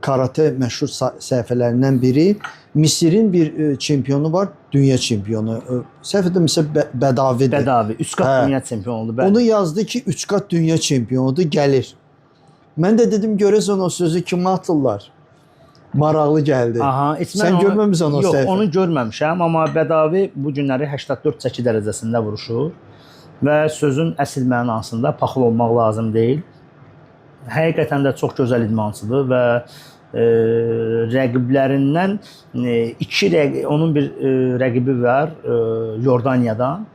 karate məşhur səhifələrindən biri. Misirin bir çempionu var, dünya çempionu. Səhv etmirəmsə Bədavidir. Bədavi 3 qat dünya çempionudur. Onu yazdı ki, 3 qat dünya çempionudur, gəlir. Mən də dedim, görəsən o sözü kimə atırlar? Maraqlı gəldi. Aha, sən görməmisən o səhifə? Yox, onu görməmişəm, amma Bədavi bu günləri 84 çəki dərəcəsində vuruşur və sözün əsl mənasında paxıl olmaq lazım deyil. Həqiqətən də çox gözəl idmançıdır və rəqiblərindən onun bir rəqibi var Yordaniyadan.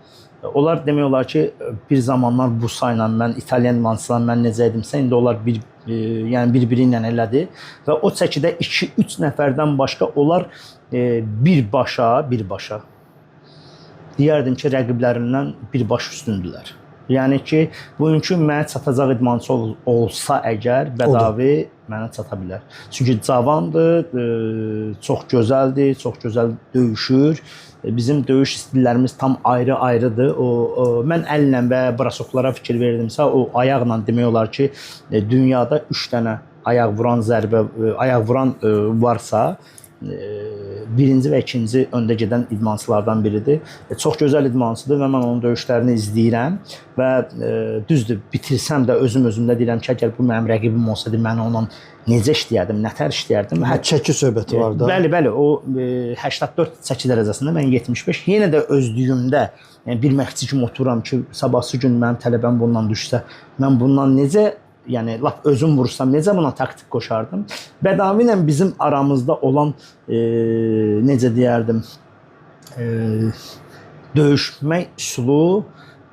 Onlar demək olar ki, bir zamanlar bu sayla mən İtalyan idmançılarla mən necə idimsə, indi onlar yəni bir-biri ilə elədi və o çəkidə 2-3 nəfərdən başqa onlar birbaşa deyərdim ki, rəqiblərindən birbaş üstündülər. Yəni ki, bugünkü mənə çatacaq idmançı olsa əgər, Bədavi mənə çata bilər. Çünki cavandır, çox gözəldir, çox gözəl döyüşür. Bizim döyüş stillərimiz tam ayrı-ayrıdır. Mən əllə və braşoklara fikir verdimsə, o ayaqla demək olar ki, dünyada 3 dənə ayaq vuran varsa, birinci və ikinci öndə gedən idmançılardan biridir. Çox gözəl idmançıdır və mən onun döyüşlərini izləyirəm və düzdür, bitirsəm də özümdə deyirəm ki, əgər bu mənim rəqibim olsaydı, mən onunla necə işləyərdim, nətər işləyərdim. Çəki söhbəti var da. Bəli, o 84 çəki dərəcəsində, mən 75. Yenə də özlüyümdə bir məşqçi kimi otururam ki, sabahsı gün mənim tələbəm bundan düşsə, mən bundan necə, yəni lap özüm vursam, necə buna taktik qoşardım? Bədavi ilə bizim aramızda olan, necə deyərdim, döyüşmək üsulu,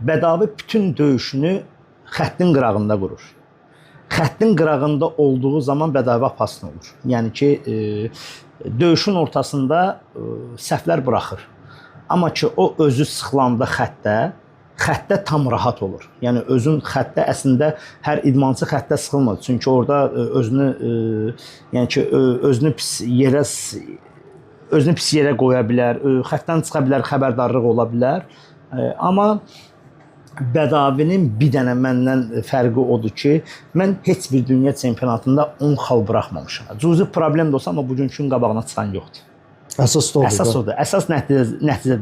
Bədavi bütün döyüşünü xəttin qırağında qurur. Xəttin qırağında olduğu zaman Bədavi apasın olur. Yəni ki, döyüşün ortasında səhvlər buraxır. Amma ki, o özü sıxılanda xəttdə tam rahat olur. Yəni özün xəttdə əslində hər idmançı xəttdə sıxılmır. Çünki orada özünü pis yerə qoya bilər, xəttdən çıxa bilər, xəbərdarlıq ola bilər. Amma Bədavinin bir dənə məndən fərqi odur ki, mən heç bir dünya çempionatında 10 xal buraxmamışam. Cüzi problem də olsa, amma bugünkü gün qabağına çıxan yoxdur. Əsas da odur. Əsas odur. Əsas nəticə